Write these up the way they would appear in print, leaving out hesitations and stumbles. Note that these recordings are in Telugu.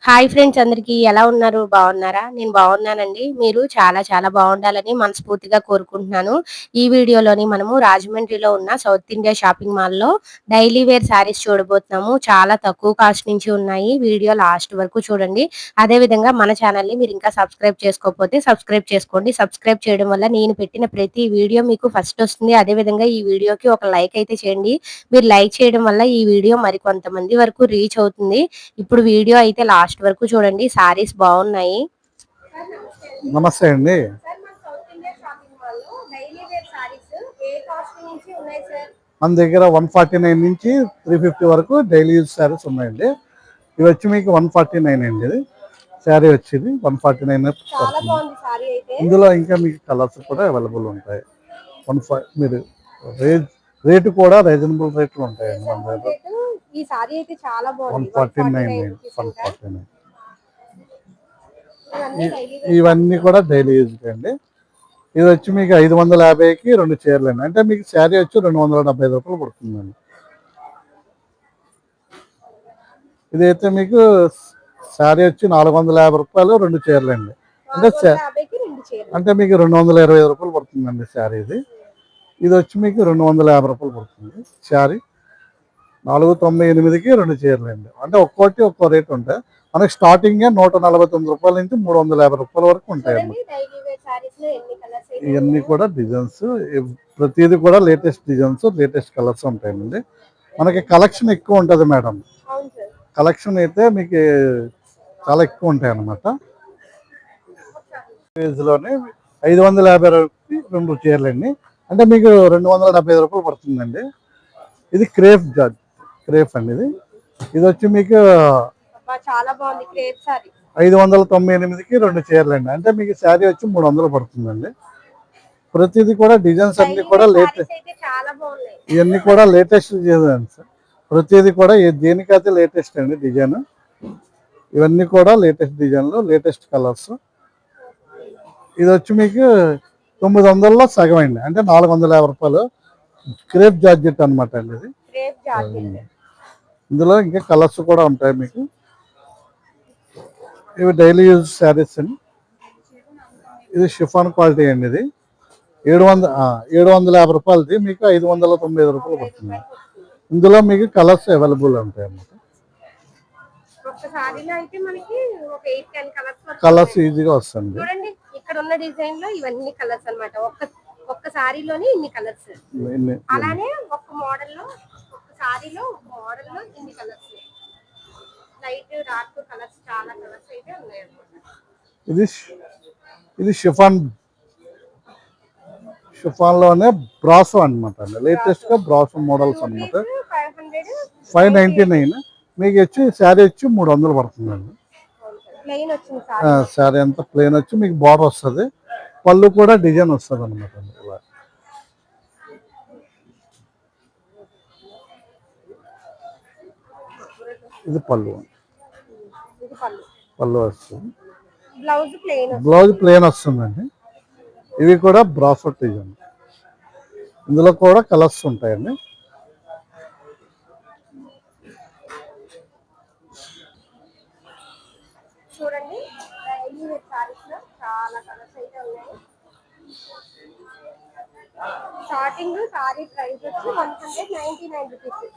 హాయ్ ఫ్రెండ్స్ అందరికీ ఎలా ఉన్నారు? బాగున్నారా? నేను బాగున్నానండి. మీరు చాలా చాలా బాగుండాలని మనస్ఫూర్తిగా కోరుకుంటున్నాను. ఈ వీడియోలోని మనము రాజమండ్రిలో ఉన్న సౌత్ ఇండియా షాపింగ్ మాల్‌లో డైలీ వేర్ శారీస్ చూడబోతున్నాము. చాలా తక్కువ కాస్ట్ నుంచి ఉన్నాయి. వీడియో లాస్ట్ వరకు చూడండి. అదేవిధంగా మన ఛానల్‌ని మీరు ఇంకా సబ్స్క్రైబ్ చేసుకోకపోతే సబ్స్క్రైబ్ చేసుకోండి. సబ్స్క్రైబ్ చేయడం వల్ల నేను పెట్టిన ప్రతి వీడియో మీకు ఫస్ట్ వస్తుంది. అదేవిధంగా ఈ వీడియోకి ఒక లైక్ అయితే చేయండి. మీరు లైక్ చేయడం వల్ల ఈ వీడియో మరికొంతమంది వరకు రీచ్ అవుతుంది. ఇప్పుడు వీడియో అయితే లాస్ట్ వరకు చూడండి. సారీస్ బాగున్నాయి. నమస్తే అండి. మన దగ్గర 149 నుంచి 350 వరకు డైలీ యూజ్ శారీస్ ఉన్నాయండి. ఇవి వచ్చి మీకు 149 అండి. ఇది శారీ వచ్చేది 149. ఇందులో ఇంకా మీకు కలర్స్ కూడా అవైలబుల్ ఉంటాయి. మీరు రేటు కూడా రీజనబుల్ రేట్లు ఉంటాయండి మన దగ్గర. ఈ సారీ అయితే చాలా బాగుంది. 149. ఇవన్నీ కూడా డైలీ యూజ్ అండి. ఇది వచ్చి మీకు 550కి 2 చీరలు అండి. అంటే మీకు శారీ వచ్చి 275 రూపాయలు పడుతుందండి. ఇదైతే మీకు శారీ వచ్చి 450 రూపాయలు 2 చీరలు అండి. అంటే మీకు 220 రూపాయలు పడుతుందండి శారీ. ఇది వచ్చి మీకు 250 రూపాయలు పడుతుంది శారీ. 498కి 2 చీరలు అండి. అంటే ఒక్కోటి ఒక్కో రేట్ ఉంటాయి. మనకి స్టార్టింగ్ 149 రూపాయల నుంచి 350 రూపాయల వరకు ఉంటాయండి. ఇవన్నీ కూడా డిజైన్స్, ప్రతిదీ కూడా లేటెస్ట్ డిజైన్స్, లేటెస్ట్ కలర్స్ ఉంటాయండి. మనకి కలెక్షన్ ఎక్కువ ఉంటుంది మేడం. కలెక్షన్ అయితే మీకు చాలా ఎక్కువ ఉంటాయి అన్నమాట. లోనే 550 రూపాయలకి 2 చీరలండి. అంటే మీకు 275 రూపాయలు పడుతుందండి. ఇది క్రేప్ అండి. ఇది వచ్చి మీకు చాలా బాగుంది. క్రేప్ సారీ 598కి 2 చీరలండి. అంటే మీకు శారీ వచ్చి 300 పడుతుందండి. ప్రతిదీ కూడా డిజైన్స్ అన్ని కూడా లేటెస్ట్, ఇవన్నీ కూడా లేటెస్ట్ డిజైన్స్. ప్రతిదీ కూడా దేనికైతే లేటెస్ట్ అండి డిజైన్. ఇవన్నీ కూడా లేటెస్ట్ డిజైన్లు, లేటెస్ట్ కలర్స్. ఇది వచ్చి మీకు 900లో సగం అండి. అంటే 450 రూపాయలు. క్రేప్ జార్జెట్ అనమాట అండి ఇది. ఇందులో ఇంకా కలర్స్ కూడా ఉంటాయి మీకు. ఇవి డైలీ యూజ్ శారీస్ అండి. ఇది షిఫాన్ క్వాలిటీ అండి. ఇది 750 రూపాయలది మీకు 595 రూపాయలు పడుతుంది. ఇందులో మీకు కలర్స్ అవైలబుల్ ఉంటాయి అన్నమాట. కలర్స్ ఈజీగా వస్తుంది. చూడండి ఇక్కడ ఉన్న డిజైన్ లో ఇవన్నీ కలర్స్ అన్నమాట. ఒక్క సారీలోని ఇన్ని కలర్స్. అలానే ఒక మోడల్ లో ఇన్ని కలర్స్. లైట్ డార్క్ కలర్స్ చాలా కలర్స్ అయితే ఉన్నాయి అన్నమాట. ఇది షిఫాన్ లోనే బ్రాసో అనమాట అండి. లేటెస్ట్ గా బ్రాసో మోడల్స్ అనమాట. 599. మీకు వచ్చి శారీ వచ్చి 300 పడుతుందండి. శారీ అంతా ప్లెయిన్ వచ్చి మీకు బార్డర్ వస్తుంది. పళ్ళు కూడా డిజైన్ వస్తుంది అనమాట. ఇది పళ్ళు వస్తుంది. బ్లౌజ్ ప్లెయిన్ వస్తుందండి. ఇవి కూడా బ్రాసో డిజైన్. ఇందులో కూడా కలర్స్ ఉంటాయండి. చూడండి చాలా కలర్స్ అయితే ఉన్నాయి. స్టార్టింగ్ సారీ ప్రైస్ వచ్చి 199 రూపీస్.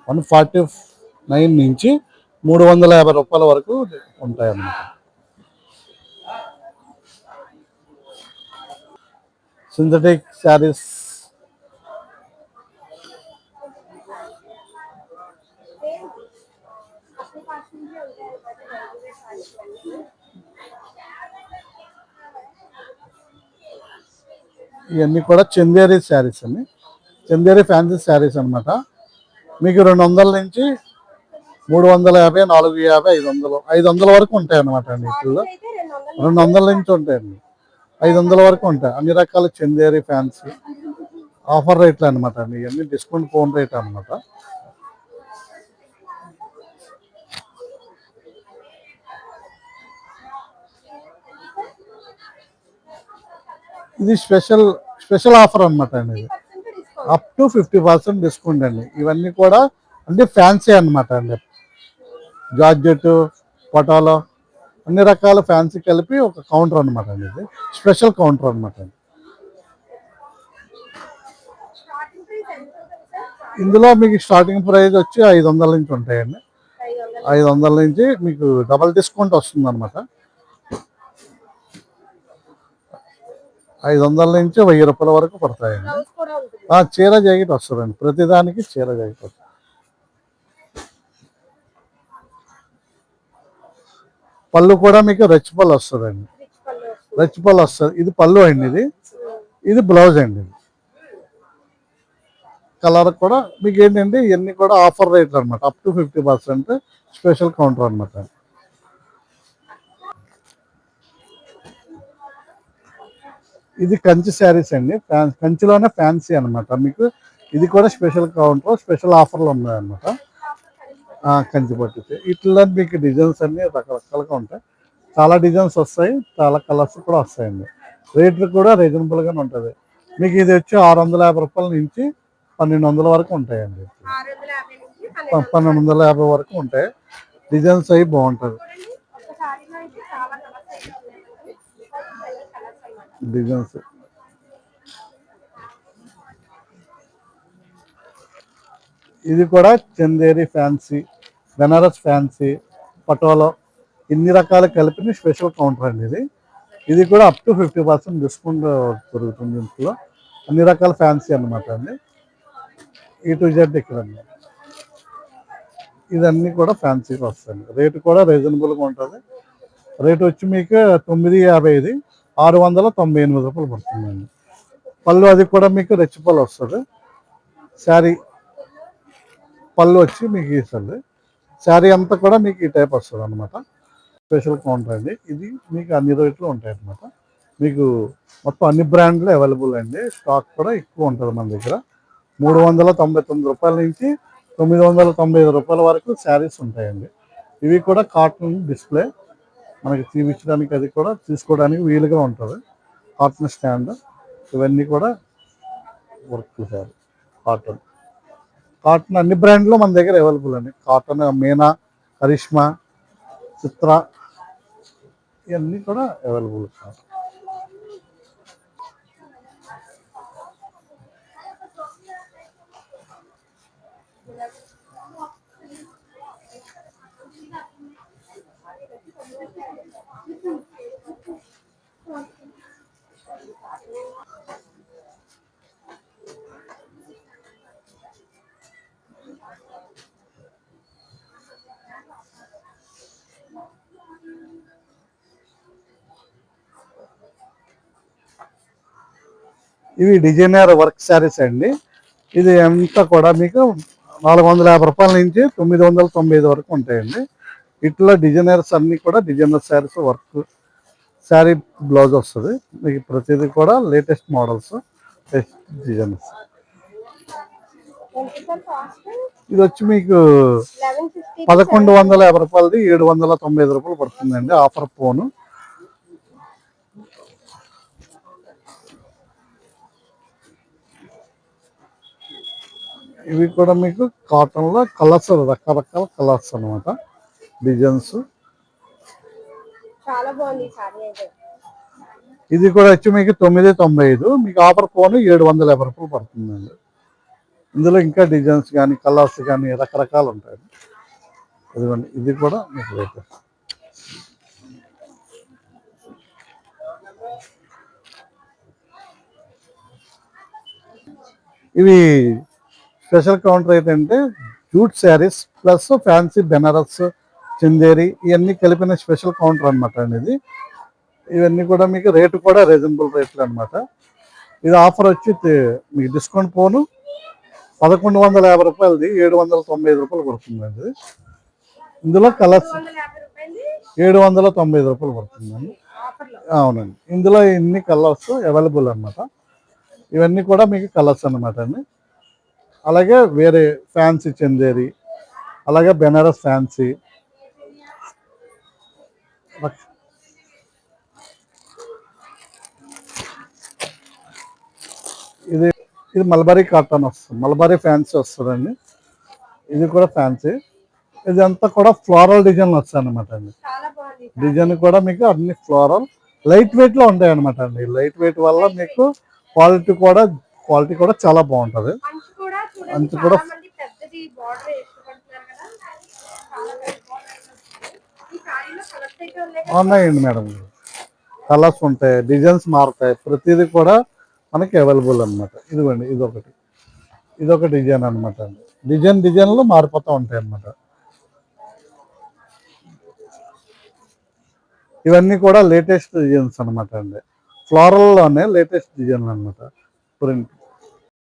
149 నుంచి 350 రూపాయల వరకు ఉంటాయి అన్నమాట. సింథటిక్ శారీస్ ఇవన్నీ కూడా చందేరి శారీస్ అండి. చందేరి ఫ్యాన్సీ శారీస్ అనమాట. మీకు 200 నుంచి 350, 450, 500 వరకు ఉంటాయి అన్నమాట అండి. వీటిల్లో 200 నుంచి ఉంటాయండి. 500 వరకు ఉంటాయి. అన్ని రకాల చందేరి ఫ్యాన్సీ ఆఫర్ రేట్లు అనమాట అండి. ఇవన్నీ డిస్కౌంట్ ఫోన్ రేట్ అనమాట. ఇది స్పెషల్ ఆఫర్ అనమాట అండి. ఇది అప్ టు 50% డిస్కౌంట్ అండి. ఇవన్నీ కూడా అంటే ఫ్యాన్సీ అన్నమాట అండి. జార్జెట్, పటాలో అన్ని రకాల ఫ్యాన్సీ కలిపి ఒక కౌంటర్ అనమాట అండి. ఇది స్పెషల్ కౌంటర్ అనమాట అండి. ఇందులో మీకు స్టార్టింగ్ ప్రైస్ వచ్చి 500 నుంచి ఉంటాయండి. 500 నుంచి మీకు డబల్ డిస్కౌంట్ వస్తుంది అనమాట. 500 నుంచి 1000 రూపాయల వరకు పడతాయండి. చీర జాకెట్ వస్తుందండి. ప్రతిదానికి చీర జాకెట్ వస్తుంది. పళ్ళు కూడా మీకు రచ్చి పళ్ళు వస్తుందండి. రచ్చి పళ్ళు వస్తుంది. ఇది పళ్ళు అండి. ఇది బ్లౌజ్ అండి. కలర్ కూడా మీకు ఏంటంటే ఇవన్నీ కూడా ఆఫర్ రేట్లు అనమాట. అప్ టు 50% స్పెషల్ కౌంటర్ అనమాట. ఇది కంచి శారీస్ అండి. కంచిలోనే ఫ్యాన్సీ అనమాట. మీకు ఇది కూడా స్పెషల్ కౌంటర్, స్పెషల్ ఆఫర్లు ఉన్నాయన్నమాట. కంచి పట్టు ఇట్లా మీకు డిజైన్స్ అన్ని రకరకాలుగా ఉంటాయి. చాలా డిజైన్స్ వస్తాయి, చాలా కలర్స్ కూడా వస్తాయండి. రేట్లు కూడా రీజనబుల్గానే ఉంటుంది. మీకు ఇది వచ్చి 650 రూపాయల నుంచి 1200 వరకు ఉంటాయండి. 1250 వరకు ఉంటాయి. డిజైన్స్ అవి బాగుంటుంది. డిజైన్స్ ఇది కూడా చందేరి ఫ్యాన్సీ, బెనారస్ ఫ్యాన్సీ, పటోలో ఇన్ని రకాల కలిపిన స్పెషల్ కౌంటర్ అండి. ఇది కూడా అప్ టు 50% డిస్కౌంట్ దొరుకుతుంది. ఇంట్లో అన్ని రకాల ఫ్యాన్సీ అనమాట అండి. E to Z ఇక్కడ ఇదన్నీ కూడా ఫ్యాన్సీగా వస్తాయండి. రేటు కూడా రీజనబుల్గా ఉంటుంది. రేటు వచ్చి మీకు 950, 698 రూపాయలు పడుతుందండి. పళ్ళు అది కూడా మీకు రెచ్చి పళ్ళు వస్తుంది. శారీ పళ్ళు వచ్చి మీకు ఇస్తుంది. శారీ అంతా కూడా మీకు ఈ టైప్ వస్తుంది అనమాట. స్పెషల్ కౌంటర్ అండి. ఇది మీకు అన్ని రేట్లు ఉంటాయి అనమాట. మీకు మొత్తం అన్ని బ్రాండ్లు అవైలబుల్ అండి. స్టాక్ కూడా ఎక్కువ ఉంటుంది మన దగ్గర. 399 రూపాయల నుంచి 995 రూపాయల వరకు శారీస్ ఉంటాయండి. ఇవి కూడా కాటన్ డిస్ప్లే, మనకి చూపించడానికి అది కూడా తీసుకోవడానికి వీలుగా ఉంటుంది. కాటన్ స్టాండ్ ఇవన్నీ కూడా వర్క్ శారీ. కాటన్ అన్ని బ్రాండ్లు మన దగ్గర అవైలబుల్ అండి. కాటన్ మీనా, కరిష్మా, చిత్ర ఇవన్నీ కూడా అవైలబుల్. ఇవి డిజైనర్ వర్క్ శారీస్ అండి. ఇది అంతా కూడా మీకు 450 రూపాయల నుంచి 995 వరకు ఉంటాయండి. ఇట్లా డిజైనర్స్ అన్నీ కూడా designer saris work sari blouse వస్తుంది. మీకు ప్రతిదీ కూడా లేటెస్ట్ మోడల్స్, డిజైనర్స్. ఇది వచ్చి మీకు 1150 రూపాయలది 795 రూపాయలు పడుతుందండి. Offer phone. ఇవి కూడా మీకు కాటన్లో కలర్స్, రకరకాల కలర్స్ అనమాట. డిజైన్స్ చాలా బాగుంది. ఇది కూడా వచ్చి మీకు 995, మీకు ఆఫర్ ఫోన్ 750 రూపాయలు పడుతుందండి. ఇందులో ఇంకా డిజైన్స్ కానీ కలర్స్ కానీ రకరకాలు ఉంటాయి. ఇదిగోండి, ఇది కూడా మీకు రేట్. ఇవి స్పెషల్ కౌంటర్ ఏంటంటే jute saris plus fancy Banaras, Chanderi ఇవన్నీ కలిపిన స్పెషల్ కౌంటర్ అనమాట అండి. ఇవన్నీ కూడా మీకు రేటు కూడా రీజనబుల్ రేట్లు అనమాట. ఇది ఆఫర్ వచ్చి మీకు డిస్కౌంట్ పోను 1150 రూపాయలది 795 రూపాయలు పడుతుందండి. ఇందులో కలర్స్ 795 రూపాయలు పడుతుందండి. అవునండి. ఇందులో ఇన్ని కలర్స్ అవైలబుల్ అనమాట. ఇవన్నీ కూడా మీకు కలర్స్ అనమాట అండి. అలాగే వేరే ఫ్యాన్సీ చందేరి, అలాగే బెనారస్ ఫ్యాన్సీ, ఇది మల్బరీ కాటన్ వస్తుంది. మల్బరీ ఫ్యాన్సీ వస్తుందండి. ఇది కూడా ఫ్యాన్సీ. ఇదంతా కూడా ఫ్లోరల్ డిజైన్ వస్తాయి అనమాట అండి. చాలా బాగుంది డిజైన్ కూడా మీకు అన్ని ఫ్లోరల్ లైట్ వెయిట్ లో ఉంటాయి అనమాట అండి. లైట్ వెయిట్ వల్ల మీకు క్వాలిటీ కూడా చాలా బాగుంటది. అంచు కూడా చూడండి, అంచు కూడా చాలా మంది పెద్దది బార్డర్ ఇష్టపడుతున్నారు కదా, చాలా పెద్ద border వస్తుంది. ఈ సారీలో కలర్స్ అయితే ఉన్నాయి కదా. ఉన్నాయండి మేడం. కలర్స్ ఉంటాయి, డిజైన్స్ మారుతాయి, ప్రతిదీ కూడా మనకి అవైలబుల్ అనమాట. ఇదిగోండి ఇదొక డిజైన్ అనమాట అండి. డిజైన్లు మారిపోతూ ఉంటాయి అన్నమాట. ఇవన్నీ కూడా లేటెస్ట్ డిజైన్స్ అనమాట అండి. ఫ్లోరల్ లోనే లేటెస్ట్ డిజైన్లు అనమాట. ప్రింట్